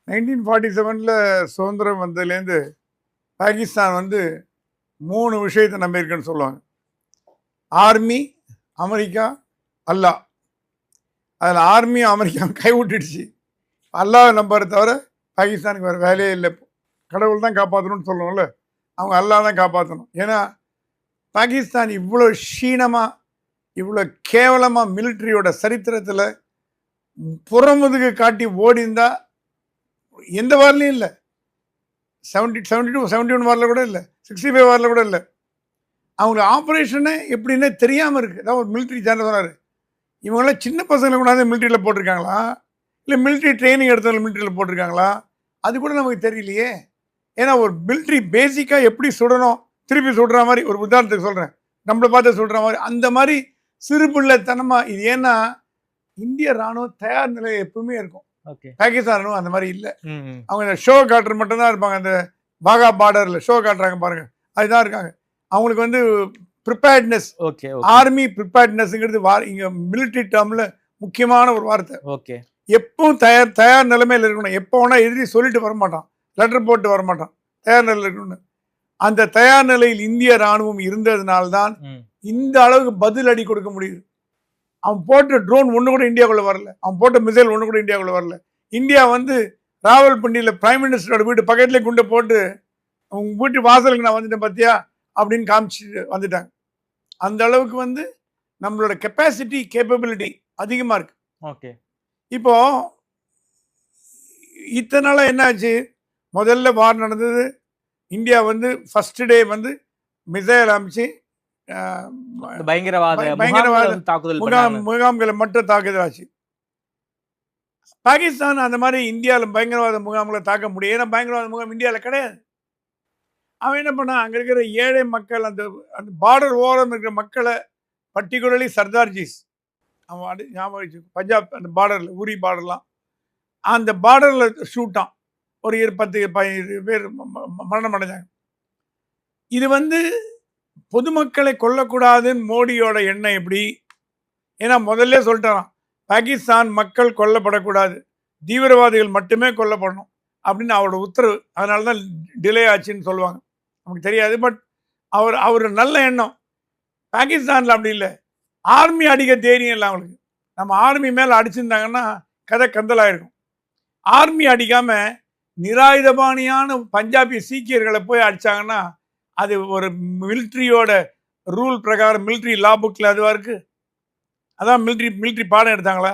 1947 சுதந்திரம் வந்ததுலேருந்து பாகிஸ்தான் வந்து 3 விஷயத்தை நம்பியிருக்குன்னு சொல்லுவாங்க. ஆர்மி, அமெரிக்கா, அல்லாஹ். அதில் ஆர்மியும் அமெரிக்காவும் கைவிட்டுடுச்சு. அல்லாஹ் நம்புறத தவிர பாகிஸ்தானுக்கு வேறு வேலையே இல்லை. கடவுள் தான் காப்பாற்றணும்னு சொல்லுவோம்ல, அவங்க அல்லாஹ் தான் காப்பாற்றணும். ஏன்னா பாகிஸ்தான் இவ்வளோ க்ஷீணமாக, இவ்வளோ கேவலமாக மிலிட்ரியோட சரித்திரத்தில் புறமுதுகு காட்டி ஓடிந்தா எந்த வாரிலையும் இல்லை. 72, 71 வாரில் கூட இல்லை, 65 வாரில் கூட இல்லை. அவங்களுக்கு ஆப்ரேஷனே எப்படின்னே தெரியாமல் இருக்குது. அதான் ஒரு மிலிட்ரி ஜெனரல் சொன்னார், இவங்களாம் சின்ன பசங்களை கொண்டாந்து மிலிட்ரியில் போட்டிருக்காங்களா, இல்லை மிலிட்ரி ட்ரைனிங் எடுத்தவங்க மிலிட்ரியில் போட்டிருக்காங்களா, அது கூட நமக்கு தெரியலையே. ஏன்னா ஒரு மிலிட்ரி பேசிக்காக எப்படி சுடணும், திருப்பி சுடுற மாதிரி, ஒரு உதாரணத்துக்கு சொல்கிறேன், நம்மளை பார்த்து சுடுற மாதிரி, அந்த மாதிரி சிறுபிள்ளைத்தனமாக இது. ஏன்னா இந்திய ராணுவம் தயார் நிலை எப்பவுமே இருக்கும். பாகிஸ்தான் ராணுவம் அந்த மாதிரி இல்லை. அவங்க இந்த ஷோ காட்டுற மட்டும்தான் இருப்பாங்க. அந்த பாகா பார்டரில் ஷோ காட்டுறாங்க பாருங்க, அதுதான் இருக்காங்க. அவங்களுக்கு வந்து ப்ரிப்பேர்ட்னஸ், ஆர்மி ப்ரிப்பேர்ட்னஸ்ங்கிறது இங்கே மிலிட்ரி டேர்மில் முக்கியமான ஒரு வார்த்தை. எப்பவும் தயார் நிலைமையில் இருக்கணும். எப்போ வேணா எதிரி சொல்லிட்டு வரமாட்டான், லெட்டர் போட்டு வரமாட்டான், தயார் நிலையில் இருக்கணும். அந்த தயார் நிலையில் இந்திய ராணுவம் இருந்ததுனால்தான் இந்த அளவுக்கு பதில் அடி கொடுக்க முடியுது. அவன் போட்ட ட்ரோன் ஒன்று கூட இந்தியாவுக்குள்ள வரல, அவன் போட்ட மிசைல் ஒன்று கூட இந்தியாவுக்குள்ள வரல. இந்தியா வந்து ராவல்பிண்டியில் பிரைம் மினிஸ்டரோட வீட்டு பக்கத்துலேயே குண்டை போட்டு அவங்க வீட்டு வாசலுக்கு நான் வந்துட்டேன் பார்த்தியா அப்படின்னு காமிச்சு வந்துட்டாங்க. அந்த அளவுக்கு வந்து நம்மளோட கெப்பாசிட்டி, கேப்பபிலிட்டி அதிகமாக இருக்கு. இப்போ இத்தனை நாளாக என்ன ஆச்சு? முதல்ல வார் நடந்தது, இந்தியா வந்து ஃபர்ஸ்ட் டே வந்து மிசைல் அமைச்சு பயங்கரவாத முகாம்களை மட்டும் தாக்குதல் ஆச்சு. பாகிஸ்தான் அந்த மாதிரி இந்தியாவில் பயங்கரவாத முகாம்களை தாக்க முடியும். ஏன்னா பயங்கரவாத முகாம் இந்தியாவில் கிடையாது. அவன் என்ன பண்ணான், அங்கே இருக்கிற ஏழை மக்கள், அந்த அந்த பார்டர் ஓரம் இருக்கிற மக்களை, பர்டிகுலர்லி சர்தார்ஜிஸ், அவன் ஞாபகம் வச்சு, பஞ்சாப் அந்த பார்டரில், உரி பார்டர்லாம், அந்த பார்டரில் ஷூட்டான். ஒரு 10-15 பேர் மரணம் அடைஞ்சாங்க. இது வந்து பொதுமக்களை கொல்லக்கூடாதுன்னு மோடியோட எண்ணம் எப்படி? ஏன்னா முதல்ல சொல்லிட்டான், பாகிஸ்தான் மக்கள் கொல்லப்படக்கூடாது, தீவிரவாதிகள் மட்டுமே கொல்லப்படணும் அப்படின்னு அவரோட உத்தரவு. அதனால தான் டிலே ஆச்சுன்னு சொல்லுவாங்க, நமக்கு தெரியாது. பட் அவர் நல்ல எண்ணம். பாகிஸ்தானில் அப்படி இல்லை, ஆர்மி அடிக்க தைரியம் இல்லை அவங்களுக்கு. நம்ம ஆர்மி மேலே அடிச்சிருந்தாங்கன்னா கதை கந்தலாயிருக்கும். ஆர்மி அடிக்காமல் நிராயுதபாணியான பஞ்சாபி சீக்கியர்களை போய் அடித்தாங்கன்னா அது ஒரு மிலிட்ரியோட ரூல் பிரகாரம், மிலிட்ரி லா புக்கில் அதுவாக இருக்குது. அதான் மிலிட்ரி பாடம் எடுத்தாங்களா?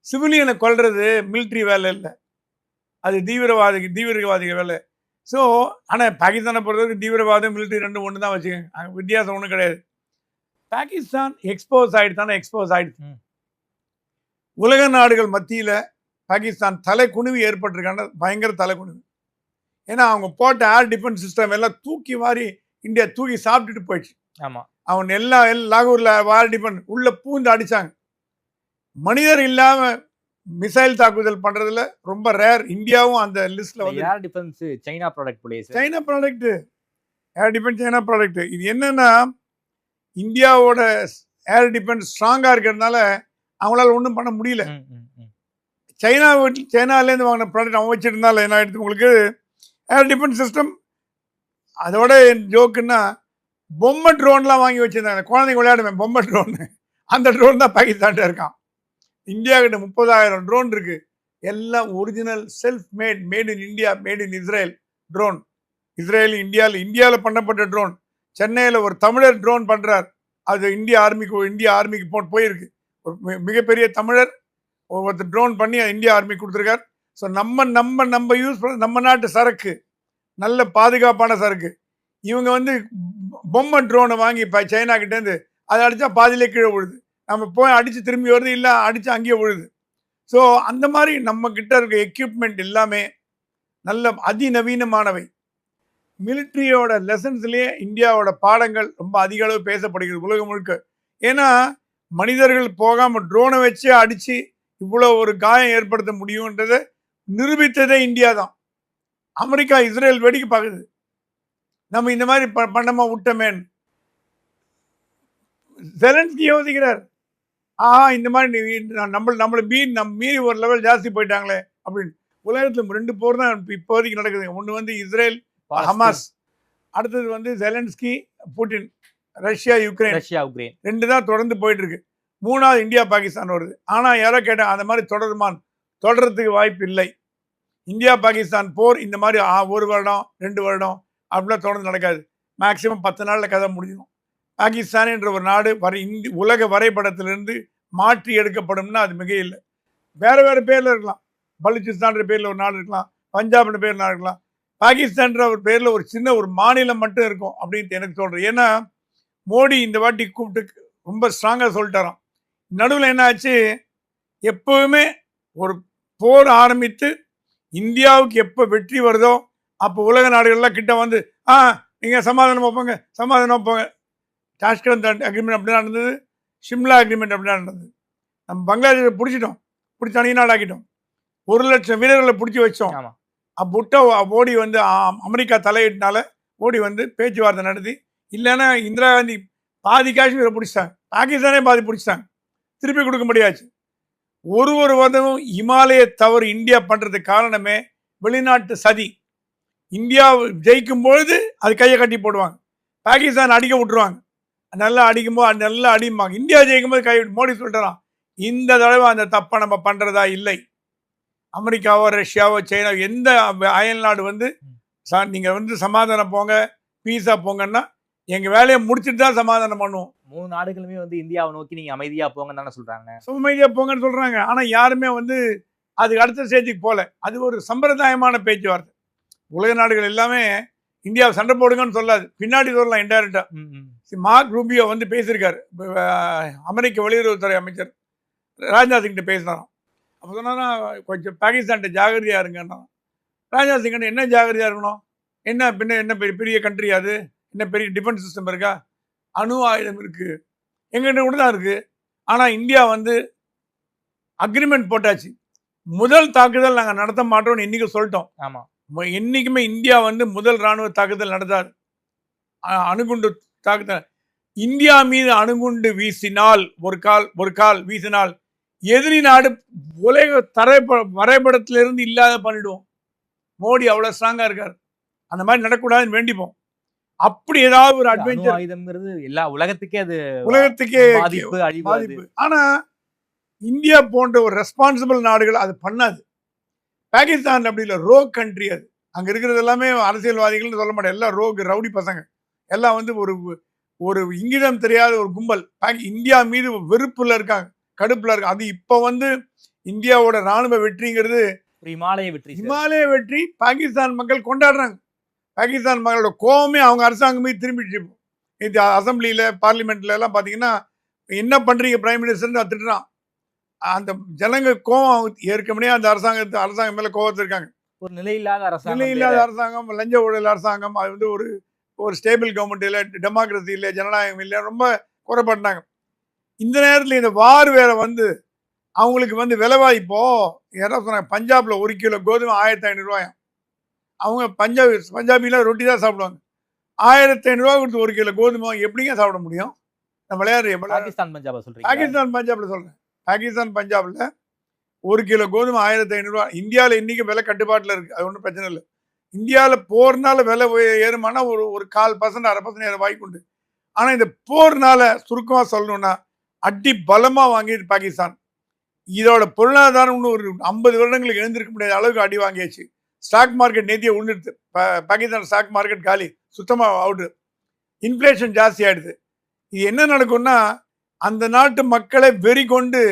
சிவிலியனை கொல்றது மிலிட்ரி வேலை இல்லை, அது தீவிரவாதிகள் வேலை. ஸோ ஆனால் பாகிஸ்தானை பொறுத்தவரைக்கும் தீவிரவாதம் மிலிட்ரி ரெண்டு ஒன்று தான் வச்சுக்கோங்க, வித்தியாசம் ஒன்றும் கிடையாது. பாகிஸ்தான் எக்ஸ்போஸ் ஆயிடுச்சு. உலக நாடுகள் மத்தியில் பாகிஸ்தான் தலை குனிவு ஏற்பட்டிருக்கான, பயங்கர தலை குனிவு. ஏன்னா அவங்க போட்ட ஏர் டிஃபென்ஸ் சிஸ்டம் எல்லாம் தூக்கி வாரி இந்தியா தூக்கி சாப்பிட்டுட்டு போயிடுச்சு. ஆமாம், அவன் எல்லாம் லாகூரில் ஏர் டிஃபென்ஸ் உள்ள பூந்து அடித்தாங்க. மனிதர் இல்லாமல் மிசைல் தாக்குதல் பண்ணுறதுல ரொம்ப ரேர். இந்தியாவும் அந்த லிஸ்ட்டில் வந்து air defence China product, air defence China product. இது என்னன்னா, இந்தியாவோட ஏர் டிஃபென்ஸ் ஸ்ட்ராங்காக இருக்கிறதுனால அவங்களால ஒன்றும் பண்ண முடியல. சைனாலேருந்து வாங்கின ப்ராடக்ட் அவன் வச்சுருந்தால என்ன ஆயிடுச்சு உங்களுக்கு, ஏர் டிஃபென்ஸ் சிஸ்டம். அதோட ஜோக்குன்னா பொம்மை ட்ரோன்லாம் வாங்கி வச்சுருந்தாங்க, குழந்தைங்க விளையாடுவேன் பொம்மை ட்ரோன்னு. அந்த ட்ரோன் தான் பாகிஸ்தான்கிட்ட இருக்கான். இந்தியா கிட்ட 30,000 ட்ரோன் இருக்கு, எல்லாம் original self made in India, made in Israel drone. இந்தியாவில் பண்ணப்பட்ட ட்ரோன். சென்னையில் ஒரு தமிழர் ட்ரோன் பண்ணுறார், அது இந்திய ஆர்மிக்கு போயிருக்கு. ஒரு மிகப்பெரிய தமிழர் ஒருத்தர் ட்ரோன் பண்ணி இந்திய ஆர்மி கொடுத்துருக்கார். ஸோ நம்ம யூஸ் பண்ண நம்ம நாட்டு சரக்கு, நல்ல பாதுகாப்பான சரக்கு. இவங்க வந்து பொம்மை ட்ரோனை வாங்கி சைனா கிட்டேருந்து அதை அடித்தா பாதியிலே கீழே விழுது, நம்ம போய் அடித்து திரும்பி வருது, இல்லை அடித்து அங்கேயே விழுது. ஸோ அந்த மாதிரி நம்ம கிட்ட இருக்க எக்யூப்மெண்ட் எல்லாமே நல்ல அதிநவீனமானவை. மிலிட்ரியோட லெசன்ஸ்லேயே இந்தியாவோட பாடங்கள் ரொம்ப அதிக அளவு பேசப்படுகிறது உலகம் முழுக்க. ஏன்னா மனிதர்கள் போகாமல் ட்ரோனை வச்சு அடித்து இவ்வளோ ஒரு காயம் ஏற்படுத்த முடியும்ன்றதை நிரூபித்ததே இந்தியா தான். அமெரிக்கா இஸ்ரேல் வேடிக்கை பார்க்குது, நம்ம இந்த மாதிரி பண்ணமா விட்டமேன்னு. ஜெலன்ஸ்கி யோசிக்கிறார், இந்த மாதிரி நம்மளை மீறி ஒரு லெவல் ஜாஸ்தி போயிட்டாங்களே அப்படின்னு. உலகத்தில் 2 போர் தான் இப்போதைக்கு நடக்குதுங்க. ஒன்று வந்து இஸ்ரேல் ஹமாஸ், அடுத்தது வந்து ஜெலன்ஸ்கி புட்டின், ரஷ்யா யுக்ரைன் 2 தான் தொடர்ந்து போயிட்டு இருக்கு. 3வது இந்தியா பாகிஸ்தான் வருது. ஆனால் யாரோ கேட்டாங்க அந்த மாதிரி தொடர்றதுக்கு வாய்ப்பு இல்லை. இந்தியா பாகிஸ்தான் போர் இந்த மாதிரி 1 வருடம் 2 வருடம் அப்படிலாம் தொடர்ந்து நடக்காது. மேக்சிமம் 10 நாளில் கதை முடிஞ்சிடும். பாகிஸ்தான் என்ற ஒரு நாடு உலக வரைபடத்திலிருந்து மாற்றி எடுக்கப்படும்னா அது மிக இல்லை. வேற வேற பேர்ல இருக்கலாம். பலுச்சிஸ்தான் பேர்ல ஒரு நாடு இருக்கலாம், பஞ்சாப்ன்ற பேர் நாடு இருக்கலாம். பாகிஸ்தான்ற ஒரு பேர்ல ஒரு சின்ன ஒரு மாநிலம் மட்டும் இருக்கும் அப்படின்னு எனக்கு தோன்றது. ஏன்னா மோடி இந்த வாட்டி கூப்பிட்டு ரொம்ப ஸ்ட்ராங்கா சொல்லிட்டாராம். நடுவில் என்ன ஆச்சு, எப்பவுமே ஒரு போர் ஆரம்பித்து இந்தியாவுக்கு எப்போ வெற்றி வருதோ அப்போ உலக நாடுகள்லாம் கிட்ட வந்து நீங்க சமாதானம் போங்க. டாஷ்கண்ட் அக்ரிமெண்ட் அப்படி தான் நடந்தது, ஷிம்லா அக்ரிமெண்ட் அப்படி தான் நடந்தது. நம்ம பங்களாதேஷை பிடிச்சிட்டோம், பிடிச்சி தனி நாடாக்கிட்டோம், 1,00,000 வீரர்களை பிடிச்சி வச்சோம். அப்போ மோடி வந்து அமெரிக்கா தலையிட்டனால மோடி வந்து பேச்சுவார்த்தை நடத்தி, இல்லைன்னா இந்திரா காந்தி பாதி காஷ்மீரை பிடிச்சிட்டாங்க, பாகிஸ்தானே பாதி பிடிச்சிட்டாங்க, திருப்பி கொடுக்க முடியாச்சு. ஒரு வருடமும் இமாலய தவறு இந்தியா பண்றதுக்கு காரணமே வெளிநாட்டு சதி. இந்தியா ஜெயிக்கும் பொழுது அது கையை கட்டி போடுவாங்க, பாகிஸ்தான் அடிக்க விட்டுருவாங்க, நல்லா அடிக்கும்போது நல்லா அடிப்பாங்க. இந்தியா ஜெயிக்கும் போது கை மோடி சொல்லிட்டாராம், இந்த தடவை அந்த தப்பை நம்ம பண்றதா இல்லை. அமெரிக்காவோ ரஷ்யாவோ சைனா எந்த அயல் நாடு வந்து நீங்க வந்து சமாதானம் போங்க, பீஸா போங்கன்னா எங்க வேலையை முடிச்சுட்டு தான் சமாதானம் பண்ணுவோம். 3 நாடுகளுமே வந்து இந்தியாவை நோக்கி நீங்க அமைதியா போங்கன்னு தானே சொல்றாங்க. அமைதியா போங்கன்னு சொல்றாங்க. ஆனா யாருமே வந்து அதுக்கு அடுத்த ஸ்டேஜுக்கு போல. அது ஒரு சம்பிரதாயமான பேச்சுவார்த்தை. உலக நாடுகள் எல்லாமே இந்தியாவை சண்டை போடுங்கன்னு சொல்லாது, பின்னாடி சொல்லலாம் இன்டைரக்டா. மார்க் ரூபியோ வந்து பேசியிருக்காரு, அமெரிக்க வெளியுறவுத்துறை அமைச்சர் ராஜ்நாத் சிங்கிட்ட பேசினாராம். அப்போ சொன்னா கொஞ்சம் பாகிஸ்தான்கிட்ட ஜாகிரதையா இருங்கன்னா. ராஜ்நாத் சிங் என்ன ஜாகிரதையா இருக்கணும், என்ன பெரிய கண்ட்ரி, அது என்ன பெரிய டிஃபென்ஸ் சிஸ்டம் இருக்கா, அணு ஆயுதம் இருக்கு, எங்கிட்ட கூட தான் இருக்கு. ஆனா இந்தியா வந்து அக்ரிமெண்ட் போட்டாச்சு, முதல் தாக்குதல் நாங்கள் நடத்த மாட்டோம்னு இன்னைக்கு சொல்லிட்டோம். ஆமா, என்னைக்குமே இந்தியா வந்து முதல் ராணுவ தாக்குதல் நடத்தாது. அணுகுண்டு தாக்குதல் இந்தியா மீது அணுகுண்டு வீசினால் ஒரு கால் வீசினால் எதிரி நாடு உலக வரைபடத்திலிருந்து இல்லாத பண்ணிடுவோம். மோடி அவ்வளவு ஸ்ட்ராங்கா இருக்காரு. அந்த மாதிரி நடக்கூடாதுன்னு வேண்டிப்போம். அப்படி ஏதாவது ஒரு அட்வென்ச்சர் ஆயுதம்ங்கிறது எல்லா உலகத்துக்கே பாதிப்பு. ஆனா இந்தியா போன்ற ஒரு ரெஸ்பான்சிபிள் நாடுகள் அது பண்ணாது. பாகிஸ்தான் அப்படி இல்லை, ரோக் கண்ட்ரி. அது அங்க இருக்கிறது எல்லாமே அரசியல்வாதிகள்னு சொல்ல மாட்டேன், எல்லாம் ரோக் ரவுடி பசங்க, எல்லாம் வந்து ஒரு இங்கிதம் தெரியாத ஒரு கும்பல். இந்தியா மீது வெறுப்புல இருக்காங்க, கடுப்புல இருக்காங்க. அது இப்ப வந்து இந்தியாவோட ராணுவ வெற்றிங்கிறது இமாலய வெற்றி பாகிஸ்தான் மக்கள் கொண்டாடுறாங்க. பாகிஸ்தான் மக்களோட கோவமே அவங்க அரசாங்கமே திரும்பிட்டு. இது அசம்பிளியில பார்லிமெண்ட்ல எல்லாம் பாத்தீங்கன்னா என்ன பண்றீங்க பிரைம் மினிஸ்டர் திட்டுறான். அந்த ஜனங்க கோவம் ஏற்கனவே அந்த அரசாங்கம் மேல கோவத்தில் இருக்காங்க. ஒரு நிலையில்லாத அரசாங்கம், லஞ்ச ஊழல் அரசாங்கம், அது வந்து ஒரு ஸ்டேபிள் கவர்மெண்ட் இல்லை, டெமோக்ரஸி இல்லை, ஜனநாயகம் இல்லை, ரொம்ப குறைப்பட்டாங்க. இந்த நேரத்தில் இந்த வார் வேற வந்து அவங்களுக்கு வந்து விலைவாய்ப்போ யாராவது சொன்னாங்க, பஞ்சாப்ல 1 கிலோ கோதுமை 1500 ரூபாயும். அவங்க பஞ்சாபில ரொட்டி தான் சாப்பிடுவாங்க. 1500 ரூபா கொடுத்து 1 கிலோ கோதுமை எப்படிங்க சாப்பிட முடியும்? பாகிஸ்தான் பஞ்சாப்ல சொல்றேன். பாகிஸ்தான் பஞ்சாப்ல 1 கிலோ கோதுமை 1500 ரூபா. இந்தியாவில் இன்னைக்கு விலை கட்டுப்பாட்டில் இருக்கு, அது ஒன்றும் பிரச்சனை இல்லை. இந்தியாவில் போர்னால விலை ஏறுமானா ஒரு 1/4% 1/2% ஏற வாய்ப்புண்டு. ஆனா இந்த போர்னால சுருக்கமா சொல்லணும்னா அடி பலமா வாங்கிட்டு பாகிஸ்தான் இதோட பொருளாதாரம் இன்னும் ஒரு 50 வருடங்களுக்கு எழுந்திருக்க முடியாத அளவுக்கு அடி வாங்கியாச்சு. ஸ்டாக் மார்க்கெட் நேத்தியை உண்டுடுது. பாகிஸ்தான் ஸ்டாக் மார்க்கெட் காலி, சுத்தமா அவுட்டு. இன்ஃபிளேஷன் ஜாஸ்தி ஆயிடுது. இது என்ன நடக்கும்னா அந்த நாட்டு மக்களை வெறி கொண்டு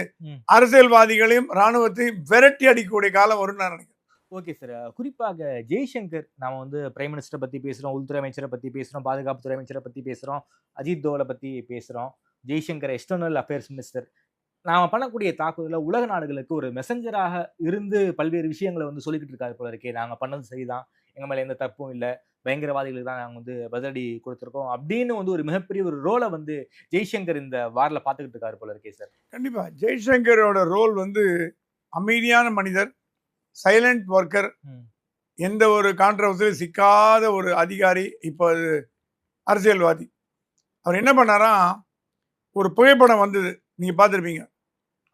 அரசியல்வாதிகளையும் ராணுவத்தையும் விரட்டி அடிக்கக்கூடிய காலம் வரும் நான் நினைக்கிறேன். ஓகே சார், குறிப்பாக ஜெய்சங்கர், நாம வந்து பிரைம் மினிஸ்டரை பத்தி பேசுறோம், உள்துறை அமைச்சரை பத்தி பேசுறோம், பாதுகாப்புத்துறை அமைச்சரை பத்தி பேசுறோம், அஜித் தோவலை பத்தி பேசுறோம், ஜெய்சங்கர் எக்ஸ்டர்னல் அஃபேர்ஸ் மினிஸ்டர். நாம பண்ணக்கூடிய தாக்குதல உலக நாடுகளுக்கு ஒரு மெசஞ்சராக இருந்து பல்வேறு விஷயங்களை வந்து சொல்லிக்கிட்டு இருக்காரு போல இருக்கே. நாங்க பண்ணது சரிதான், எங்க மேல எந்த தப்பும் இல்லை, பயங்கரவாதிகளுக்கு தான் நாங்க வந்து பதிலடி கொடுத்துருக்கோம் அப்படின்னு வந்து ஒரு மிகப்பெரிய ஒரு ரோலை வந்து ஜெய்சங்கர் இந்த வார்ல பாத்துக்கிட்டு இருக்காரு போல இருக்கே சார். கண்டிப்பா ஜெய்சங்கரோட ரோல் வந்து அமைதியான மனிதர், சைலண்ட் ஒர்க்கர், எந்த ஒரு கான்ட்ரவர்சியும் சிக்காத ஒரு அதிகாரி, இப்போ அரசியல்வாதி. அவர் என்ன பண்ணாராம், ஒரு புகைப்படம் வந்தது, நீங்க பார்த்துருப்பீங்க.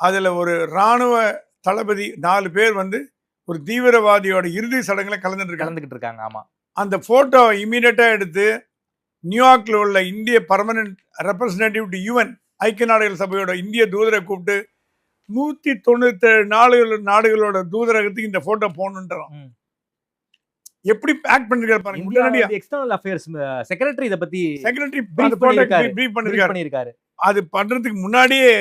அதில் ஒரு இராணுவ தளபதி 4 பேர் வந்து ஒரு தீவிரவாதியோட இறுதி சடங்குல கலந்துக்கிட்டு இருக்காங்க. ஆமா. அந்த போட்டோ இமீடியட்டா எடுத்து நியூயார்க்ல உள்ள இந்திய பர்மனன்ட் ரெப்ரசன்டேட்டிவ் டு யுஎன், ஐக்கிய நாடுகள் சபையோட இந்திய தூதரை கூப்பிட்டு 197 நாடுகளோட தூதரகத்துக்கு இந்த போட்டோ போகணுன்றான். எப்படி பேக் பண்ணிருக்காரு பாருங்க. உடனடியா எக்ஸ்டர்னல் அஃபேர்ஸ் செக்ரட்டரி இத பத்தி செக்ரட்டரி பிரீஃப் பண்ணிருக்காரு. அது பண்றதுக்கு முன்னாடியே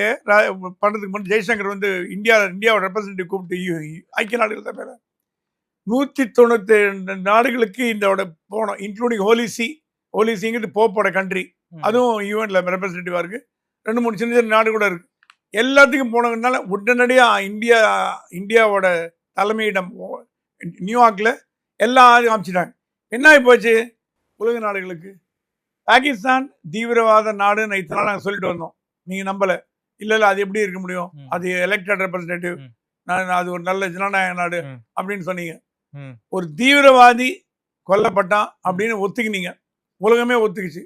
ஜெய்சங்கர் வந்து இந்தியாவோட ரெப்ரசன்டேட்டிவ் கூப்பிட்டு ஐக்கிய நாடுகள் சபையில 192 நாடுகளுக்கு இதோட போனோம், இன்க்ளூடிங் ஹோலிசிங்கிறது போப்போட கண்ட்ரி, அதுவும் யூஎன்ல ரெப்ரசன்டேட்டிவா இருக்கு. 2-3 சின்ன சின்ன நாடு கூட இருக்கு. எல்லாத்துக்கும் போனதுனால உடனடியா இந்தியாவோட தலைமையிடம் நியூயார்க்ல எல்லாம் அமைச்சிட்டாங்க. என்ன ஆகி போச்சு உலக நாடுகளுக்கு? பாகிஸ்தான் தீவிரவாத நாடுன்னு இத்தனை நாள் நாங்கள் சொல்லிட்டு வந்தோம், நீங்க நம்பல. இல்ல அது எப்படி இருக்க முடியும், அது எலெக்டட் ரெப்ரசன்டேட்டிவ், அது ஒரு நல்ல ஜனநாயக நாடு அப்படின்னு சொன்னீங்க. ஒரு தீவிரவாதி கொல்லப்பட்டான் அப்படின்னு ஒத்துக்கினீங்க, உலகமே ஒத்துக்குச்சு.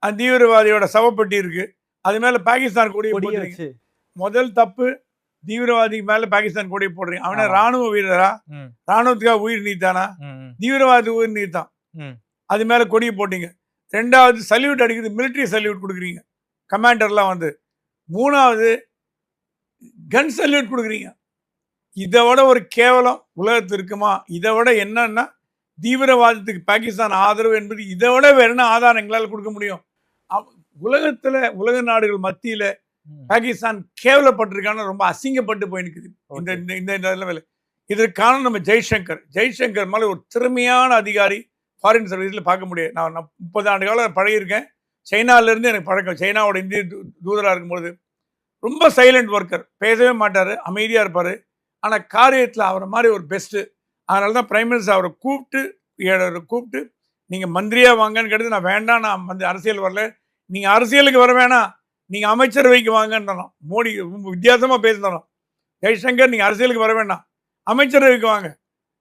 அந்த தீவிரவாதியோட சவப்பெட்டி இருக்கு, அது மேல பாகிஸ்தான் கொடியை போடுறீங்க. முதல் தப்பு, தீவிரவாதிக்கு மேல பாகிஸ்தான் கொடியை போடுறீங்க. அவன ராணுவ வீரரா? ராணுவத்துக்காக உயிர் நீத்தானா? தீவிரவாதி உயிர் நீத்தான், அது மேல கொடியை போட்டீங்க. ரெண்டாவது சல்யூட் அடிக்குது, மிலிட்டரி சல்யூட் கொடுக்குறீங்க கமாண்டர்லாம் வந்து. மூணாவது கன் சல்யூட் கொடுக்குறீங்க. இதை விட ஒரு கேவலம் உலகத்தில் இருக்குமா? இதை விட என்னன்னா தீவிரவாதத்துக்கு பாகிஸ்தான் ஆதரவு என்பது இதை விட வேற என்ன ஆதாரம் எங்களால் கொடுக்க முடியும்? உலக நாடுகள் மத்தியில பாகிஸ்தான் கேவலப்பட்டிருக்கான, ரொம்ப அசிங்கப்பட்டு போய் நிற்குது இந்த நிலைமையில. இதற்கு காரணம் நம்ம ஜெய்சங்கர் மேலே ஒரு திறமையான அதிகாரி ஃபாரின் சர்வீஸில் பார்க்க முடியாது. நான் 30 ஆண்டு காலம் பழகியிருக்கேன், சைனாவிலேருந்து எனக்கு பழக்கம். சைனாவோட இந்திய தூதராக இருக்கும்போது ரொம்ப சைலண்ட் ஒர்க்கர், பேசவே மாட்டார், அமைதியாக இருப்பார். ஆனால் காரியத்தில் அவரை மாதிரி ஒரு பெஸ்ட்டு. அதனால தான் பிரைம் மினிஸ்டர் அவரை கூப்பிட்டு நீங்கள் மந்திரியாக வாங்கன்னு கேட்டது, நான் வேண்டாம், நான் வந்து அரசியல் வரல, நீங்கள் அரசியலுக்கு வர வேணாம், நீங்கள் அமைச்சரவைக்கு வாங்கன்னு. மோடி வித்தியாசமாக பேசினாலும், ஜெய்சங்கர் நீங்கள் அரசியலுக்கு வர வேண்டாம், அமைச்சரவைக்கு வாங்க,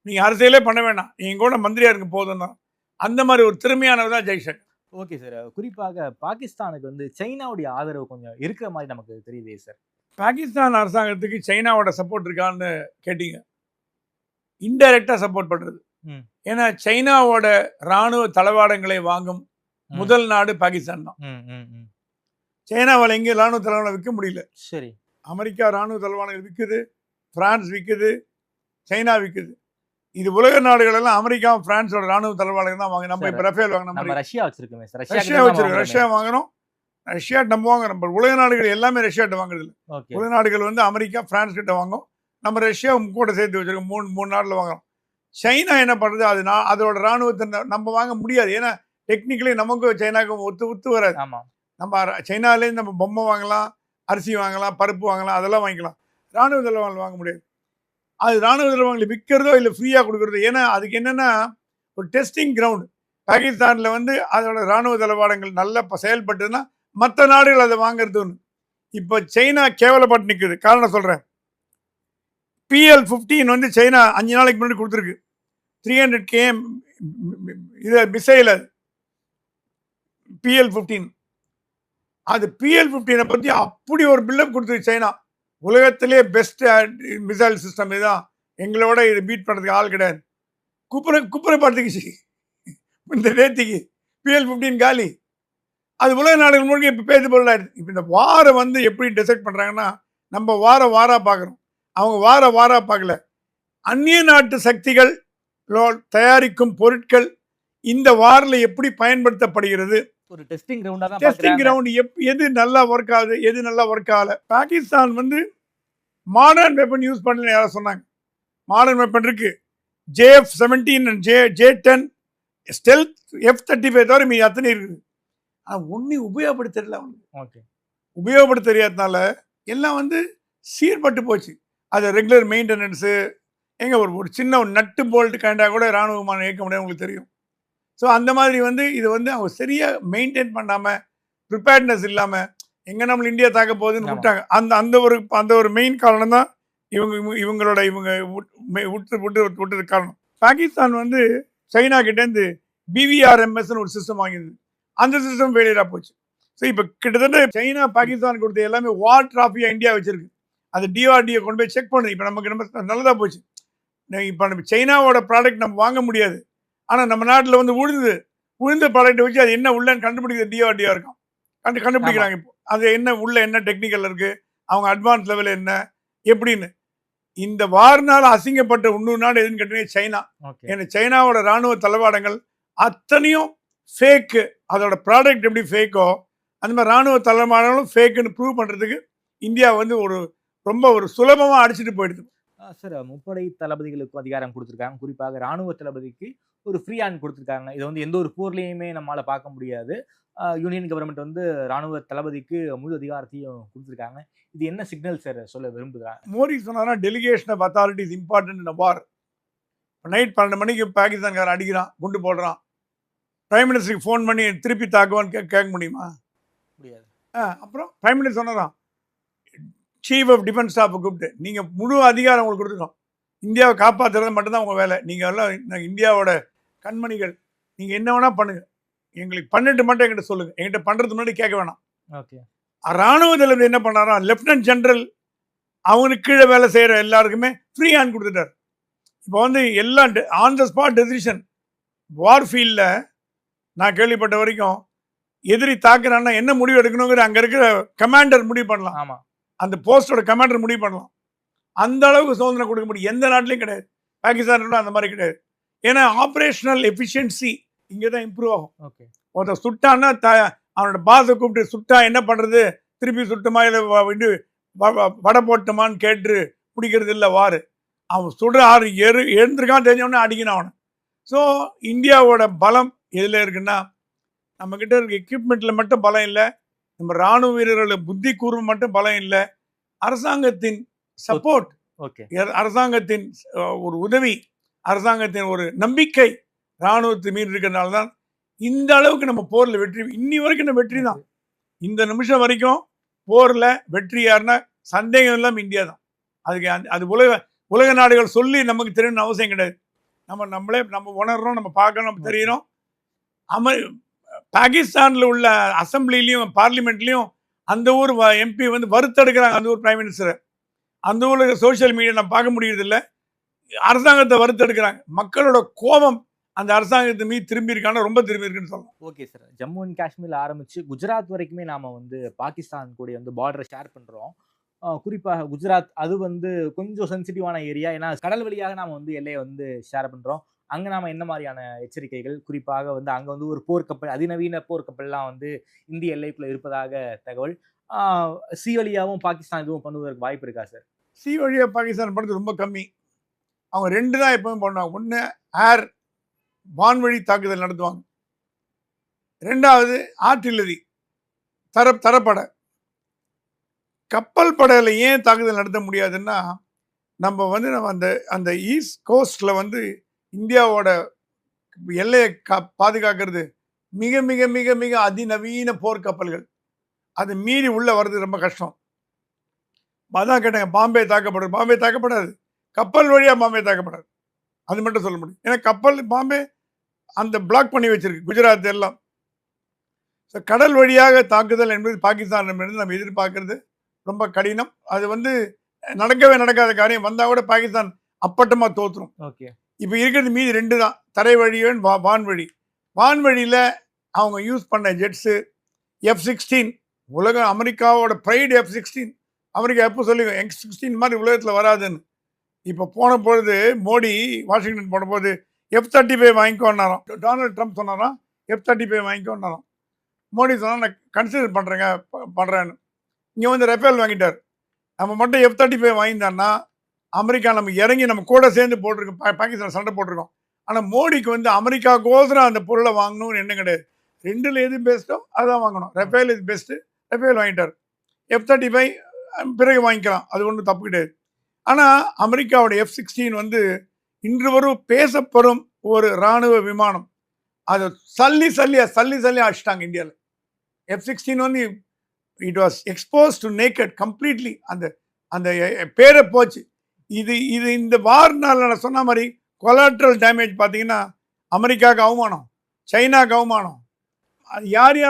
நீங்கள் அரசியலே பண்ண வேண்டாம், நீங்கள் கூட மந்திரியாக இருக்க போதும் தான். அந்த மாதிரி ஒரு திறமையானவர் தான் ஜெய்சங்கர். Okay sir. குறிப்பாக பாகிஸ்தானுக்கு வந்து சைனாவுடைய ஆதரவு கொஞ்சம் இருக்கிற மாதிரி நமக்கு தெரியுதே சார். பாகிஸ்தான் அரசாங்கத்துக்கு சைனாவோட சப்போர்ட் இருக்கான்னு கேட்டீங்க, இன்டைரக்டா சப்போர்ட் பண்றது. ஏன்னா சைனாவோட ராணுவ தளவாடங்களை வாங்கும் முதல் நாடு பாகிஸ்தான் தான். சைனாவால் எங்கேயும் ராணுவ தளவாடம் விற்க முடியல. சரி, அமெரிக்கா ராணுவ தளவாடங்கள் விற்குது, பிரான்ஸ் விற்குது, சைனா விற்குது. இது உலக நாடுகள் எல்லாம் அமெரிக்கா பிரான்ஸோட ராணுவ தளவாடங்கள் தான் வாங்க. நம்ம இப்ப ரஃபேல் வாங்கினோம், ரஷ்யா வச்சிருக்கோம், ரஷ்யா வாங்குறோம், ரஷ்யா நம்ம வாங்குறோம். நம்ம உலக நாடுகள் எல்லாமே ரஷ்யாட்ட வாங்குறது இல்லை. உலக நாடுகள் வந்து அமெரிக்கா பிரான்ஸ் கிட்ட வாங்கும், நம்ம ரஷ்யா கூட சேர்த்து வச்சிருக்கோம். மூணு நாட்டில் வாங்குறோம். சைனா என்ன பண்ணுறது, அது அதோட ராணுவத்தை நம்ம வாங்க முடியாது. ஏன்னா டெக்னிக்கலி நமக்கும் சைனாவுக்கும் ஒத்து வராது. நம்ம சைனாலேருந்து நம்ம பொம்மை வாங்கலாம், அரிசி வாங்கலாம், பருப்பு வாங்கலாம், அதெல்லாம் வாங்கிக்கலாம். ராணுவ தளவாடங்கள் வாங்க முடியாது. அது ராணுவ தளவாடங்களை விற்கிறதோ இல்லை ஃப்ரீயாக கொடுக்குறதோ. ஏன்னா அதுக்கு என்னென்னா ஒரு டெஸ்டிங் கிரவுண்டு. பாகிஸ்தானில் வந்து அதோட ராணுவ தளவாடங்கள் நல்லா செயல்பட்டுன்னா மற்ற நாடுகள் அதை வாங்குறதுன்னு. இப்போ சைனா கேவலப்பட்டு நிற்குது. காரணம் சொல்கிறேன். PL-15 வந்து சைனா 5 நாளைக்கு முன்னாடி கொடுத்துருக்கு. 300 km இது மிசைல். அது PL-15. அது PL-15 பற்றி அப்படி ஒரு பில்டப் கொடுத்துருக்கு சைனா. உலகத்திலே பெஸ்ட் மிசைல் சிஸ்டம் இதுதான், எங்களோட இதை பீட் பண்ணுறதுக்கு ஆள் கிடையாது. குப்புரை படுத்துக்குச்சு இந்த நேத்திக்கு. PL-15 காலி. அது உலக நாடுகள் முழுக்க இப்போ பேசு பொருளாயிடுது. இப்போ இந்த வாரை வந்து எப்படி டிசைட் பண்ணுறாங்கன்னா, நம்ம வாரா பார்க்குறோம், அவங்க வாரா பார்க்கல. அந்நிய நாட்டு சக்திகள் தயாரிக்கும் பொருட்கள் இந்த வாரில் எப்படி பயன்படுத்தப்படுகிறது, ஒரு டெஸ்டிங் கிரவுண்ட், எது நல்லா ஒர்க் ஆகுது, எது நல்லா ஒர்க் ஆகல. பாகிஸ்தான் வந்து மாடர்ன் வெப்பன் யூஸ் பண்ணல யாரும் சொன்னாங்க. மாடர்ன் வெப்பன் இருக்கு, JF-17 and J-10 stealth F-35 தவிர மீது அத்தனை இருக்குது. ஆனால் ஒன்றும் உபயோகப்படுத்தல. அவனுக்கு உபயோகப்படுத்த தெரியாதனால எல்லாம் வந்து சீர்பட்டு போச்சு. அது ரெகுலர் மெயின்டெனன்ஸு எங்கே ஒரு சின்ன ஒரு நட்டு போல்ட்டு கண்டாக கூட இராணுவ விமானம் இயக்க முடியாது, உங்களுக்கு தெரியும். ஸோ அந்த மாதிரி வந்து இது வந்து அவங்க சரியாக மெயின்டைன் பண்ணாமல், ப்ரிப்பேர்ட்னஸ் இல்லாமல் எங்கே நம்ம இந்தியா தாக்க போகுதுன்னு விட்டாங்க. அந்த ஒரு மெயின் காரணம் தான் இவங்களோட விட்டது காரணம். பாகிஸ்தான் வந்து சைனா கிட்டேருந்து BVRMSன்னு ஒரு சிஸ்டம் வாங்கிடுது. அந்த சிஸ்டம் ஃபெயிலியராக போச்சு. ஸோ இப்போ கிட்டத்தட்ட சைனா பாகிஸ்தான் கொடுத்த எல்லாமே வார் டிராஃபியாக இந்தியா வச்சிருக்கு. அது DRDO கொண்டு போய் செக் பண்ணுது. இப்போ நமக்கு நல்லதாக போச்சு. இப்போ நம்ம சைனாவோட ப்ராடக்ட் நம்ம வாங்க முடியாது. ஆனால் நம்ம நாட்டில் வந்து உளுந்து ப்ராடக்ட் வச்சு அது என்ன உள்ளன்னு கண்டுபிடிக்கிறது டிஆர்டியா இருக்கும். கண்டுபிடிக்கிறாங்க இப்போ. அது என்ன உள்ள என்ன டெக்னிக்கல் இருக்குது, அவங்க அட்வான்ஸ் லெவல் என்ன எப்படின்னு. இந்த வார்னால் அசிங்கப்பட்ட இன்னொரு நாடு எதுன்னு கேட்டீங்கன்னா சைனா. ஏன்னா சைனாவோட ராணுவ தளவாடங்கள் அத்தனையும் ஃபேக்கு. அதோட ப்ராடக்ட் எப்படி ஃபேக்கோ அந்த மாதிரி ராணுவ தளவாடங்களும் ஃபேக்குன்னு ப்ரூவ் பண்ணுறதுக்கு இந்தியா வந்து ரொம்ப சுலபமாக அடிச்சுட்டு போயிடுது. சார், முப்படை தளபதிகளுக்கும் அதிகாரம் கொடுத்துருக்காங்க. குறிப்பாக ராணுவ தளபதிக்கு ஒரு ஃப்ரீ ஹேண்ட் கொடுத்துருக்காங்க. இதை வந்து எந்த ஒரு போர்லையுமே நம்மளால பார்க்க முடியாது. யூனியன் கவர்மெண்ட் வந்து ராணுவ தளபதிக்கு முழு அதிகாரத்தையும் கொடுத்துருக்காங்க. இது என்ன சிக்னல் சார் சொல்ல விரும்புகிறாங்க? மோடி சொன்னாரா delegation of authority is important in war. Night 12 மணிக்கு பாகிஸ்தான்காரன் அடிக்கிறான், குண்டு போடுறான். பிரைம் மினிஸ்டருக்கு ஃபோன் பண்ணி திருப்பி தாக்குவான்னு கேட்க முடியுமா? முடியாது. அப்புறம் பிரைம் மினிஸ்டர் சொன்னாராம் சீஃப் ஆஃப் டிஃபென்ஸ் ஸ்டாஃபை கூப்பிட்டு நீங்கள் முழு அதிகாரம் உங்களுக்கு கொடுத்துருக்கோம், இந்தியாவை காப்பாற்றுறது மட்டும்தான் உங்கள் வேலை, நீங்கள் எல்லாம் இந்தியாவோட கண்மணிகள், நீங்கள் என்ன வேணால் பண்ணுங்கள், எங்களுக்கு பண்ணிட்டு மட்டும் என்கிட்ட சொல்லுங்கள், என்கிட்ட பண்ணுறதுக்கு முன்னாடி கேட்க வேணாம். ஓகே. ராணுவ தளபதி என்ன பண்ணாரா, லெப்டினன்ட் ஜெனரல் அவனுக்கு கீழே வேலை செய்கிற எல்லாருக்குமே ஃப்ரீ ஹேண்ட் கொடுத்துட்டார். இப்போ வந்து எல்லாம் ஆன் த ஸ்பாட் டெசிஷன். வார் ஃபீல்டில் நான் கேள்விப்பட்ட வரைக்கும் எதிரி தாக்குறான்னா என்ன முடிவு எடுக்கணுங்கிற அங்கே இருக்கிற கமாண்டர் முடிவு பண்ணலாம். ஆமாம், அந்த போஸ்டோட கமாண்டர் முடிவு பண்ணலாம். அந்த அளவுக்கு சுதந்திரம் கொடுக்க முடியும் எந்த நாட்டிலையும் கிடையாது. பாகிஸ்தான் அந்த மாதிரி கிடையாது. ஏன்னா ஆப்ரேஷனல் எஃபிஷியன்சி இங்கே தான் இம்ப்ரூவ் ஆகும். ஓகே. ஒருத்தர் சுட்டான்னா அவனோட பாஸை கூப்பிட்டு சுட்டா என்ன பண்ணுறது, திருப்பி சுட்டுமா இல்லை இது வடை போட்டுமான்னு கேட்டு பிடிக்கிறது இல்லை வார். அவன் சுடுற ஆறு எழுந்திருக்கான் தெரிஞ்சவொடனே அடிக்கணும் அவனை. ஸோ இந்தியாவோட பலம் எதில் இருக்குன்னா, நம்மக்கிட்ட இருக்க எக்யூப்மெண்ட்டில் மட்டும் பலம் இல்லை, நம்ம ராணுவ வீரர்களோட புத்தி கூர்வு மட்டும் பலம் இல்லை, அரசாங்கத்தின் சப்போர்ட், ஓகே, அரசாங்கத்தின் ஒரு உதவி, அரசாங்கத்தின் ஒரு நம்பிக்கை ராணுவத்து மீறி இருக்கிறதுனால தான் இந்த அளவுக்கு நம்ம போரில் வெற்றி. இன்னி வரைக்கும் நம்ம வெற்றி தான். இந்த நிமிஷம் வரைக்கும் போரில் வெற்றி யாருன்னா சந்தேகம் இல்லாமல் இந்தியா தான். அதுக்கு அது உலக நாடுகள் சொல்லி நமக்கு தெரியணும்னு அவசியம் கிடையாது. நம்ம உணர்றோம், நம்ம பார்க்கணும், நம்ம தெரியணும். பாகிஸ்தானில் உள்ள அசம்பிளிலையும் பார்லிமெண்ட்லையும் அந்த ஊர் எம்பி வந்து வறுத்தெடுக்கிறாங்க. அந்த ஊர் பிரைம் மினிஸ்டரை அந்த ஊரில் சோசியல் மீடியா நம்ம பார்க்க முடியறது இல்லை. அரசாங்கத்தை வறுத்தெடுக்கிறாங்க. மக்களோட கோபம் அந்த அரசாங்கத்தை மீது திரும்பி இருக்கான ரொம்ப திரும்பி இருக்குன்னு சொல்லலாம். Okay sir. ஜம்மு அண்ட் காஷ்மீர்ல ஆரம்பிச்சு குஜராத் வரைக்குமே நாம வந்து பாகிஸ்தான் கூட வந்து பார்டரை ஷேர் பண்றோம். குறிப்பாக குஜராத் அது வந்து கொஞ்சம் சென்சிட்டிவான ஏரியா. ஏன்னா கடல் வழியாக நாம வந்து எல்லையை வந்து ஷேர் பண்றோம். அங்க நாம என்ன மாதிரியான எச்சரிக்கைகள், குறிப்பாக வந்து அங்க வந்து ஒரு போர்க்கப்பல், அதிநவீன போர்க்கப்பல்லாம் வந்து இந்திய எல்லைக்குள்ள இருப்பதாக தகவல். சி வழியாகவும் பாகிஸ்தான் இதுவும் பண்ணுவதற்கு வாய்ப்பு இருக்கா சார்? சி வழியாக பாகிஸ்தான் பண்ணுறது ரொம்ப கம்மி. அவங்க 2 தான் எப்பவும் பண்ணுவாங்க. ஒன்று ஏர் வான்வழி தாக்குதல் நடத்துவாங்க, 2வது ஆர்டில்லரி தரப்படை. கப்பல் படையில் ஏன் தாக்குதல் நடத்த முடியாதுன்னா, நம்ம அந்த ஈஸ்ட் கோஸ்டில் வந்து இந்தியாவோட எல்லையை பாதுகாக்கிறது மிக மிக மிக மிக அதிநவீன போர்க்கப்பல்கள். அது மீறி உள்ளே வர்றது ரொம்ப கஷ்டம். அதான் கேட்டாங்க பாம்பே தாக்கப்படாது, கப்பல் வழியாக பாம்பே தாக்கப்படாது, அது மட்டும் சொல்ல முடியும். ஏன்னா கப்பல் பாம்பே அந்த பிளாக் பண்ணி வச்சிருக்கு குஜராத் எல்லாம். ஸோ கடல் வழியாக தாக்குதல் என்பது பாகிஸ்தானிடமிருந்து நம்ம எதிர்பார்க்கறது ரொம்ப கடினம். அது வந்து நடக்கவே நடக்காத காரியம். வந்தால் கூட பாகிஸ்தான் அப்பட்டமாக தோற்றுரும். ஓகே. இப்போ இருக்கிறது மீதி 2 தான், தரை வழியும் வான்வழி. வான்வழியில் அவங்க யூஸ் பண்ண ஜெட்ஸு F-16, அமெரிக்காவோட ப்ரைடு F-16. அமெரிக்கா எப்போ சொல்லுங்க F-16 மாதிரி உலகத்தில் வராதுன்னு. இப்போ போன பொழுது மோடி வாஷிங்டன் போன போது F-35 வாங்கிக்கோன்னாராம். டொனால்டு ட்ரம்ப் சொன்னாராம் F-35 வாங்கிக்கோன்னாராம். மோடி சொன்னால் நான் கன்சிடர் பண்ணுறேன்னு. இங்கே வந்து ரஃபேல் வாங்கிட்டார். நம்ம மட்டும் F-35 வாங்கியிருந்தான்னா அமெரிக்கா நம்ம இறங்கி நம்ம கூட சேர்ந்து போட்டிருக்கோம், பாகிஸ்தான் சண்டை போட்டிருக்கோம். ஆனால் மோடிக்கு வந்து அமெரிக்காவுக்கோசரம் அந்த பொருளை வாங்கணும்னு எண்ணம் கிடையாது. 2ல் எது பெஸ்ட்டோ அதான் வாங்கணும். ரஃபேல் இது பெஸ்ட்டு, ரஃபேல் வாங்கிட்டார். F-35 பிறகு வாங்கிக்கலாம், அது ஒன்றும் தப்பு கிடையாது. ஆனால் அமெரிக்காவோட F-16 வந்து இன்று வரும் பேசப்படும் ஒரு இராணுவ விமானம். அதை சல்லி அடிச்சிட்டாங்க இந்தியாவில். F-16 வந்து it was expose to naked completely. அந்த பேரை போச்சு. இது இந்த வார்னால் நான் சொன்ன மாதிரி கொலாட்ரல் டேமேஜ் பார்த்தீங்கன்னா அமெரிக்காவுக்கு அவமானம், சைனாவுக்கு அவமானம். அது யார்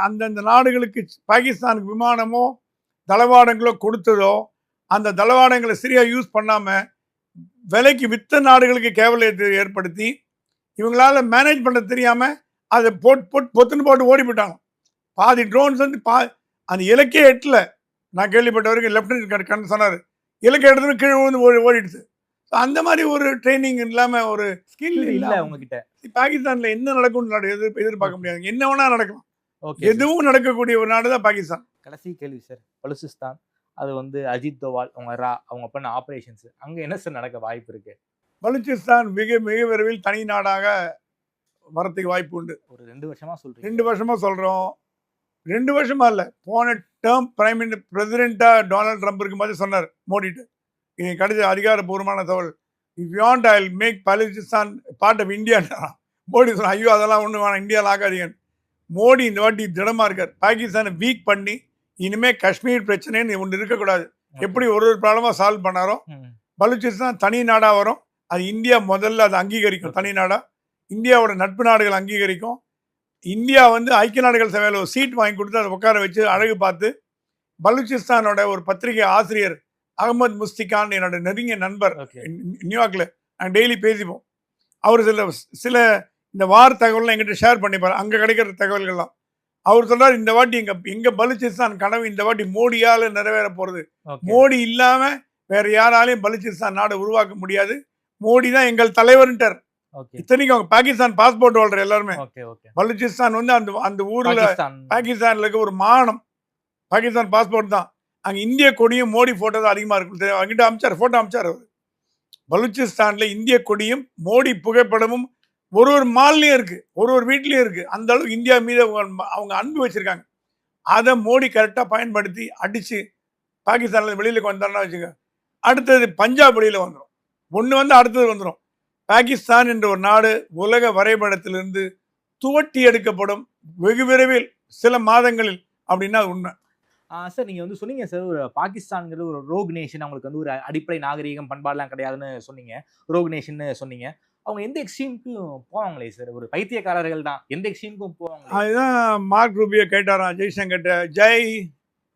அந்தந்த நாடுகளுக்கு பாகிஸ்தானுக்கு விமானமோ தளவாடங்களோ கொடுத்ததோ அந்த தளவாடங்களை சரியாக யூஸ் பண்ணாமல் விலைக்கு வித்த நாடுகளுக்கு கேவலத்தை ஏற்படுத்தி இவங்களால மேனேஜ் பண்ண தெரியாமல் அதை பொத்துன்னு போட்டு ஓடி போயிட்டாங்க. பாதி ட்ரோன்ஸ் வந்து அந்த இலக்கே எட்டல. நான் கேள்விப்பட்ட வரைக்கும் லெப்டினன்ட் கர்னல் சொன்னார், இலக்கை எடுத்துன்னு கீழே விழுந்து ஓடிடுது. அந்த மாதிரி ஒரு ட்ரைனிங் இல்லாமல், ஒரு ஸ்கில் இல்லை உங்ககிட்ட. பாகிஸ்தானில் என்ன நடக்கும்னு எதிர்பார்க்க முடியாது. என்ன வேணா நடக்கலாம். ஓகே, எதுவும் நடக்கக்கூடிய ஒரு நாடு தான் பாகிஸ்தான். கடைசி கேள்வி சார், பலுசிஸ்தான் அது வந்து அஜித் தோவால் அவங்க பண்ண ஆபரேஷன்ஸ் அங்க என்ன சார் நடக்க வாய்ப்பு இருக்கு? பலுச்சிஸ்தான் மிக மிக விரைவில் தனி நாடாக வரத்துக்கு வாய்ப்பு உண்டு. ஒரு 2 வருஷமா சொல்றீங்க. 2 வருஷமா சொல்றோம். 2 வருஷமா இல்ல, போன டேர்ம் பிரைம் மினிஸ்டர் பிரசிடென்டா டொனால்ட் ட்ரம்ப் இருக்கும்போது சொன்னார் மோடிட்டு. இது கிடைச்ச அதிகாரப்பூர்வமான தகவல். If you want I will make Balochistan part of India. Modi சொன்னார், ஐயோ அதெல்லாம் ஒன்றும் வேணாம், இந்தியாவில் ஆகாதீங்க. மோடி இந்த வாட்டி திடமா இருக்கார். பாகிஸ்தானை வீக் பண்ணி இனிமே காஷ்மீர் பிரச்சனைன்னு ஒன்று இருக்கக்கூடாது. எப்படி ஒரு ப்ராப்ளமா சால்வ் பண்ணாரோ பலுச்சிஸ்தான் தனி நாடா வரும். அது இந்தியா முதல்ல அதை அங்கீகரிக்கும். தனி நாடா இந்தியாவோட நட்பு நாடுகள் அங்கீகரிக்கும். இந்தியா வந்து ஐக்கிய நாடுகள் சபையில் ஒரு சீட் வாங்கி கொடுத்து அதை உட்கார வச்சு அழகு பார்த்து, பலுச்சிஸ்தானோட ஒரு பத்திரிகை ஆசிரியர் அகமது முஸ்திகான் என்னோட நெருங்கிய நண்பர், நியூயார்க்கில் நாங்கள் டெய்லி பேசிப்போம். அவர் சில இந்த வார தகவல்லாம் எங்கிட்ட ஷேர் பண்ணிப்பார், அங்கே கிடைக்கிற தகவல்கள்லாம். அவர் சொல்றார், இந்த வாட்டி எங்க பலுச்சிஸ்தான் கனவு இந்த வாட்டி மோடியால் நிறைவேற போகிறது. மோடி இல்லாமல் வேற யாராலையும் பலுச்சிஸ்தான் நாடு உருவாக்க முடியாது. மோடி தான் எங்கள் தலைவர்ன்ட்டார். இத்தனைக்கும் அவங்க பாகிஸ்தான் பாஸ்போர்ட் ஹோல்டர் எல்லாருமே. பலுச்சிஸ்தான் வந்து அந்த ஊர்ல பாகிஸ்தான்ல இருக்க ஒரு மாநிலம், பாகிஸ்தான் பாஸ்போர்ட் தான். அங்க இந்திய கொடியும் மோடி போட்டோ தான் அதிகமா இருக்கும். அவங்கிட்ட அமிச்சார், போட்டோ அமிச்சார் அவர். பலுச்சிஸ்தான்ல இந்திய கொடியும் மோடி புகைப்படமும் ஒரு மால்லையும் இருக்கு, ஒரு வீட்லயும் இருக்கு. அந்த அளவுக்கு இந்தியா மீது அவங்க அன்பு வச்சிருக்காங்க. அதை மோடி கரெக்டா பயன்படுத்தி அடிச்சு பாகிஸ்தான்ல வெளியில வந்தாருன்னா வச்சுக்க, அடுத்தது பஞ்சாப் வெளியில வந்துடும். ஒன்று வந்து அடுத்தது வந்துடும். பாகிஸ்தான் என்ற ஒரு நாடு உலக வரைபடத்திலிருந்து துவட்டி எடுக்கப்படும் வெகு விரைவில், சில மாதங்களில். அப்படின்னா உண்மை சார். நீங்க வந்து சொன்னீங்க சார், ஒரு பாகிஸ்தான்ங்கிறது ஒரு ரோக் நேஷன், அவங்களுக்கு வந்து ஒரு அடிப்படை நாகரீகம் பண்பாடுலாம் கிடையாதுன்னு சொன்னீங்க. ரோக் நேஷன் சொன்னீங்க. அவங்க எந்த எக்ஸ்ட்ரீமுக்கும் போவாங்களே சார், ஒரு பைத்தியக்காரர்கள் தான், எந்த எக்ஸ்ட்ரீமுக்கும் போவாங்க. அதுதான் மார்க் ரூபியோ கேட்டாராம் Jaishankar, Jai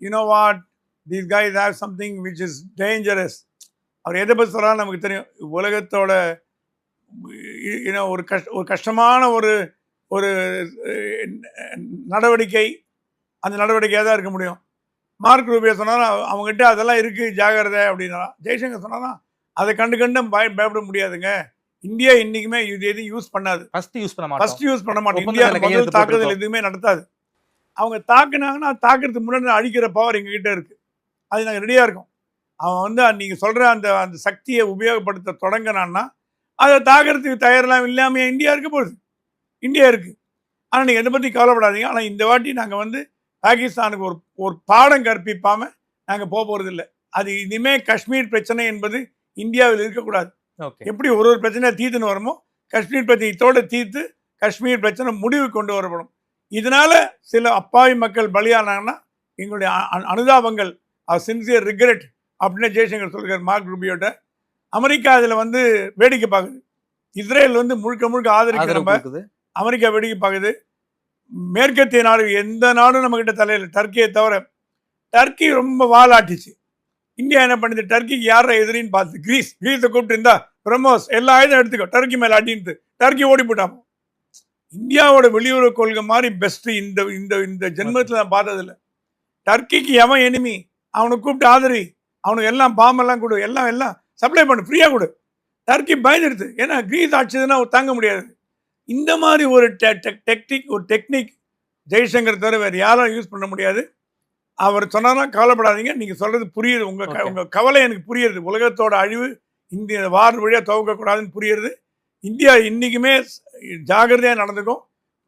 you know what, these guys have something which is dangerous. அவர் எதை பற்றி சொல்கிறாரு நமக்கு தெரியும். உலகத்தோட ஒரு கஷ்டமான ஒரு நடவடிக்கை, அந்த நடவடிக்கையாக தான் இருக்க முடியும். மார்க் ரூபியோ சொன்னாலும் அவங்ககிட்ட அதெல்லாம் இருக்குது ஜாகிரதை அப்படின்னா. ஜெய்சங்கர் சொன்னாலும் அதை கண்டு பயப்பட முடியாதுங்க. இந்தியா இன்னைக்குமே இது எதுவும் யூஸ் பண்ணாது. ஃபர்ஸ்ட் யூஸ் பண்ண மாட்டோம். இந்தியா முதல் தாக்குதல் எதுவுமே நடத்தாது. அவங்க தாக்குனாங்கன்னா தாக்குறதுக்கு முன்னாடி அழிக்கிற பவர் எங்ககிட்ட இருக்கு. அது நாங்கள் ரெடியாக இருக்கோம். அவன் வந்து நீங்கள் சொல்கிற அந்த சக்தியை உபயோகப்படுத்த தொடங்கினான்னா அதை தாக்குறதுக்கு தயாரெல்லாம் இல்லாமல் இந்தியா இருக்க போகுது. இந்தியா இருக்குது. ஆனால் நீங்கள் எதை பற்றி கவலைப்படாதீங்க. ஆனால் இந்த வாட்டி நாங்கள் வந்து பாகிஸ்தானுக்கு ஒரு பாடம் கற்பிப்பாமல் நாங்கள் போகிறது இல்லை. அது இனிமேல் காஷ்மீர் பிரச்சனை என்பது இந்தியாவில் இருக்கக்கூடாது. எப்படி ஒரு பிரச்சனை தீர்த்துன்னு வருமோ, காஷ்மீர் பிரச்சனையோட தீர்த்து காஷ்மீர் பிரச்சனை முடிவு கொண்டு வரப்படும். இதனால சில அப்பாவி மக்கள் பலியானாங்கன்னா எங்களுடைய அனுதாபங்கள், சின்சியர் ரிக்ரெட் அப்படின்னு ஜெய்சங்கர் சொல்கிறார் மார்க் ரூபியோட்ட. அமெரிக்கா அதில் வந்து வேடிக்கை பார்க்குது. இஸ்ரேல் வந்து முழுக்க ஆதரிக்கிற அமெரிக்கா வேடிக்கை பார்க்குது. மேற்கத்திய நாடு எந்த நாடும் நம்மகிட்ட தலையில், டர்க்கியை தவிர. டர்க்கி ரொம்ப வாலாட்டிச்சு. இந்தியா என்ன பண்ணுது, டர்க்கிக்கு யார எதிரின்னு பார்த்து கிரீஸை கூப்பிட்டு இருந்தா பிரமோஸ் எல்லா ஆயுதம் எடுத்துக்கோ, டர்க்கி மேலே அடின்னு டர்க்கி ஓடி போட்டாமோ. இந்தியாவோட வெளியுறவு கொள்கை மாதிரி பெஸ்ட் இந்த ஜென்மத்தில் நான் பார்த்ததில்லை. டர்க்கிக்கு எவன் எனிமி அவனை கூப்பிட்டு ஆதரி, அவனுக்கு எல்லாம் பாம்பெல்லாம் கொடு, எல்லாம் சப்ளை பண்ணு, ஃப்ரீயாக கொடு. டர்க்கி பயந்துடுது. ஏன்னா கிரீஸ் ஆட்சிதுன்னா தாங்க முடியாது. இந்த மாதிரி ஒரு டெக்னிக் ஜெய்சங்கர் தவிர வேறு யாரும் யூஸ் பண்ண முடியாது. அவர் சொன்னாலும் கவலைப்படாதீங்க, நீங்கள் சொல்கிறது புரியுது. உங்கள் கவலை எனக்கு புரியுது. உலகத்தோட அழிவு இந்திய வார் வழியாக துவக்கக்கூடாதுன்னு புரியுது. இந்தியா இன்றைக்குமே ஜாகிரதையாக நடந்துக்கும்.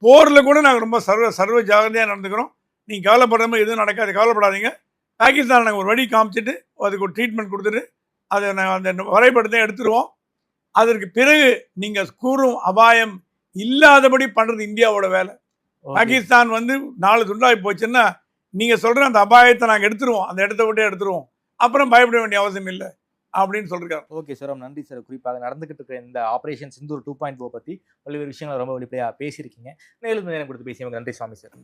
போரில் கூட நாங்கள் ரொம்ப சர்வ ஜாகிரதையாக நடந்துக்கிறோம். நீங்கள் கவலைப்படுற மாதிரி எதுவும் நடக்காது, கவலைப்படாதீங்க. பாகிஸ்தான் நாங்கள் ஒரு வழி காமிச்சிட்டு அதுக்கு ஒரு ட்ரீட்மெண்ட் கொடுத்துட்டு அதை நாங்கள் அந்த வரைபடத்தை எடுத்துருவோம். அதற்கு பிறகு நீங்கள் கூறும் அபாயம் இல்லாதபடி பண்ணுறது இந்தியாவோட வேலை. பாகிஸ்தான் வந்து 4 துண்டாகி போச்சுன்னா நீங்கள் சொல்கிற அந்த அபாயத்தை நாங்கள் எடுத்துருவோம், அந்த இடத்த விட்டே எடுத்துருவோம். அப்புறம் பயப்பட வேண்டிய அவசியம் இல்லை அப்படின்னு சொல்லியிருக்காரு. ஓகே சார், நன்றி சார். குறிப்பாக நடந்துகிட்டு இருக்கிற இந்த ஆபரேஷன் சிந்தூர் 2.0 பற்றி பல்வேறு விஷயங்களை ரொம்ப வெளிப்படையாக பேசியிருக்கீங்க. மேலும் நேரம் கொடுத்து பேசியவங்க நன்றி சுவாமி சார்.